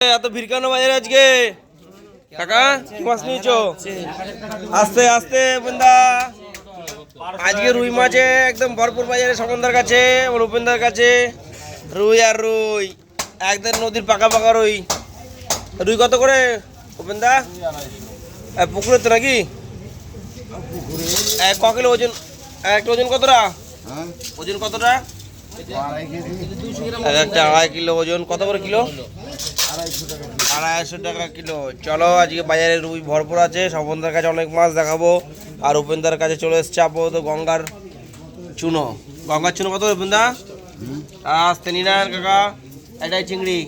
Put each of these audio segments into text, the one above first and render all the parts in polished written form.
এত ভিড় কেন বাজারে আজকে? কাকা কি মাছ নিয়েছো? আস্তে আস্তে বন্ধা। আজকে রুই মাছে একদম ভরপুর বাজারে, সমন্দার কাছে, রূপেন্দার কাছে রুই আর রুই একদম নদীর পাকা পাকা রুই। রুই কত করে উপেন্দা? পুকুরে তো নাকি? ক কিলো ওজন? একটা ওজন কতটা? ওজন কতটা? একটা 2.5 কিলো ওজন। কত করে কিলো? 250 টাকা কিলো। চলো আজকে বাজারে রুই ভরপুর আছে। স্বপনদার কাছে অনেক মাছ দেখাবো। আর উপেন্দার কাছে চলে এসছে আপাতত গঙ্গার চুনো। গঙ্গার চুনো কত উপেন্দা? আসতে নি না কাকা, এটাই চিংড়ি।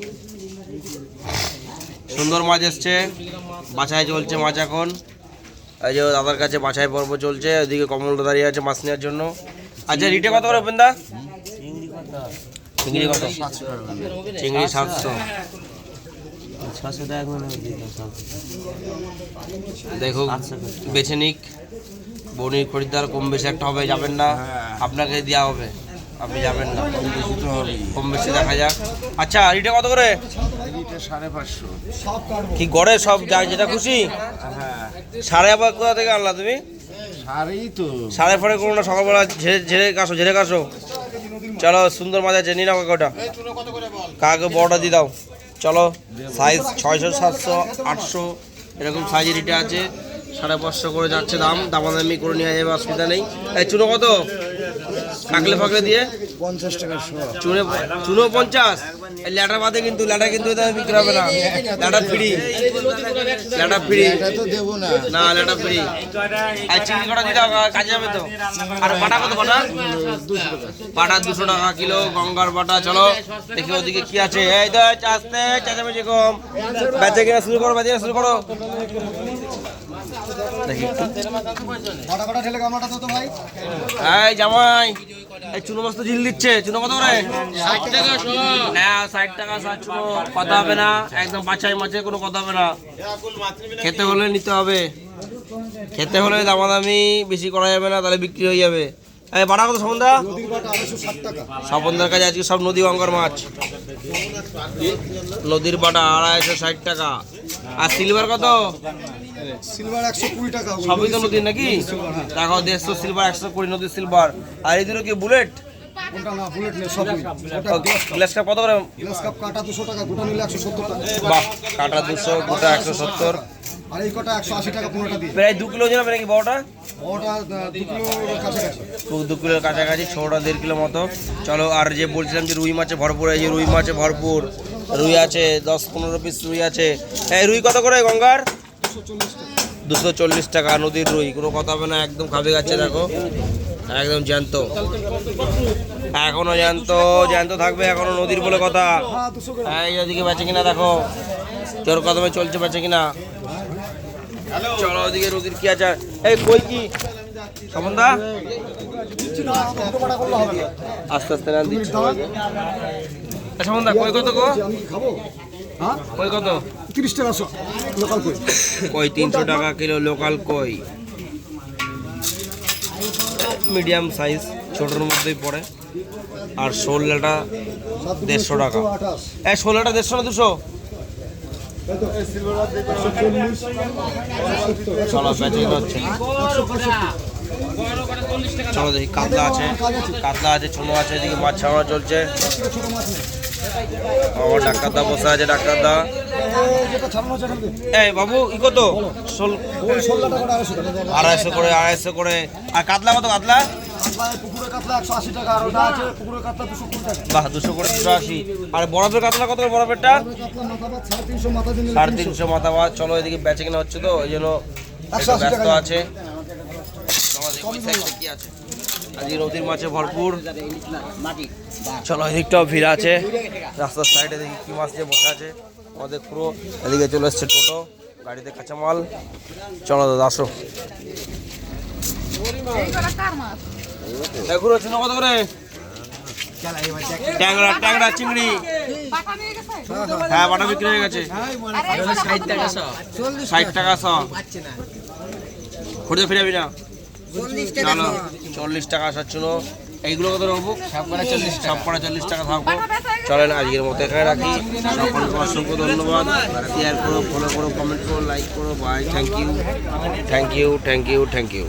সুন্দর মাছ এসছে, বাছাই চলছে মাছ এখন। এই যে দাদার কাছে বাছাই পর্ব চলছে, ওইদিকে কমলটা দাঁড়িয়ে আছে মাছ নেওয়ার জন্য। আচ্ছা রিটে কত করে উপেন্দা? চিংড়ি কত? চিংড়ি 700। দেখো বেছে নিক, বনির খরিদ্দার কম বেশি একটা হবে, যাবেন না? আপনাকে দেওয়া হবে, আপনি যাবেন না, কম বেশি দেখা যাক। আচ্ছা রিটে কত করে? 550। কি গড়ে সব যেটা খুশি? সাড়ে আবার কোথা থেকে আনলা তুমি? সাড়ে ফড়ে করো না, সকালবেলা ঝেড়ে কাশো। চলো সুন্দর মাছ আছে, নিয়ে নাও কাকা। কাকে বড়টা দিয়ে দাও। চলো সাইজ 600, 700, 800 এরকম সাইজের রিটে আছে। 550 করে যাচ্ছে দাম, দামাদামি করে নেওয়া যাবে, অসুবিধা নেই। এই চুনো কত? কাকলে ফাকলে দিয়ে 50 টাকা চুনো 50। এই ল্যাটা বাদে কিন্তু, ল্যাটা কিন্তু বিক্রি হবে না। ল্যাটা ফ্রি, ল্যাটা ফ্রি না, ল্যাটা ফ্রি। আর চিংড়ি কটা দিয়ে দাও, কাজে যাবে তো। আর বাটা কত? বাটা 200 টাকা কিলো, গঙ্গার বাটা। চলো দেখি ওদিকে কি আছে। এই তো আসতে চেঁচামেচি কম, বেচে কিনা শুরু করো, বেচে কিনা শুরু করো। দেখি এই জামাই, এই চুনো মাছ তো ঝিল দিচ্ছে। চুনো কত করে? 60 টাকা। হ্যাঁ 60 টাকা চুনো। কথা হবে না, একদম বাছাই মাছে, কোনো কথা হবে না। খেতে হলে নিতে হবে, খেতে হলে দামাদামি বেশি করা যাবে না, তাহলে বিক্রি হয়ে যাবে। এই বাটা কত সমন্দা? স্বপনদার কাছে আজকে সব নদী গঙ্গার মাছ। নদীর বাটা 260 টাকা। আর সিলভার কত? সিলভার 120 টাকা। সবই তো নদীর নাকি? দেখো 150 সিলভার, 120 নদীর সিলভার। আর এই দুটো কি বুলেট? কোনটা না বুলেট নেই, সবই। গ্লাস কাপ কত করে? গ্লাস কাপ কাটা 200 টাকা, গোটা নিলে 170 টাকা। বাহ, কাটা 200, গোটা 170। আর এই কটা 180 টাকা পুরোটা দিয়ে। প্রায় 2 কিলো ওজন হবে নাকি বড়টা? ওটা 2 কিলোর কাছাকাছি। 2 কিলোর কাছাকাছি, ছোটটা 1.5 কিলো মতো। চলো আর যে বলছিলাম যে রুই মাছে ভরপুর, এই যে রুই মাছে ভরপুর রুই আছে, 10-15 পিস রুই আছে। এই রুই কত করে গঙ্গার? 240 টাকা নদীর রুই, কোনো কথা হবে না, একদম খাবে গাছে। দেখো একদম জ্যান্ত, এখনো জ্যান্ত থাকবে, এখনো নদীর বলে কথা। এই ওদিকে বেচে কিনা দেখো, চোর কদমে চলছে, বেচে কিনা। চলো ওদিকে নদীর কি আছে। এই কই কি সমন্দা? আস্তে আস্তে না দিচ্ছি সমন্দা। কই কত গো? কই কত? 30 টাকা লোকাল কই। কই 300 টাকা কিলো লোকাল কই, মিডিয়াম সাইজ, ছোটোর মধ্যেই পড়ে। আর শোলটা 150 টাকা। এই শোলটা 150 না 200? চলো বেচে হচ্ছে। চলো দেখি কাতলা আছে, ছোনো আছে, এদিকে মাছ ছাড়ানো চলছে। আমার ডাক্তারদা বসে আছে, ডাক্তারদা। এই বাবু ই কত? 250 করে, 250 করে। আর কাতলা কত? কাতলা পুকুরের কাতলা 180 টাকা, আর ওটা আছে পুকুরের কাতলা 220 টাকা। বাহ, 200 করে 280। আর বরফের কাতলা কত? বরফেরটা 350 মাথা দিন, 350 মাথা বাদ। চলো এদিকে বেচে কিনা হচ্ছে তো, ওই জন্য ব্যস্ত আছে। কি আছে আজকে নদীর মাছে ভরপুর। চলো এদিকটাও ভিড় আছে, রাস্তার সাইডে দেখি কি মাছ দিয়ে বসে আছে। আমাদের পুরো এদিকে চলে এসছে টোটো, গাড়িতে কাঁচামাল। চলো দাদা আসো। এগুলো ছিল কত করে? ট্যাংরা চিংড়ি। হ্যাঁ বাটা বিক্রি হয়ে গেছে। 60 টাকা 100। ঘুরতে ফিরাবি না? চলো 40 টাকা 60। এইগুলো কত রাখবো? সব করে 40 টাকা। 40 টাকা থাকবো। চলেন আজকের মতো এখানে রাখি। সকলকে অসংখ্য ধন্যবাদ। শেয়ার করো, ফলো করো, কমেন্ট করো, লাইক করো। Bye, thank you, thank you, thank you, thank you.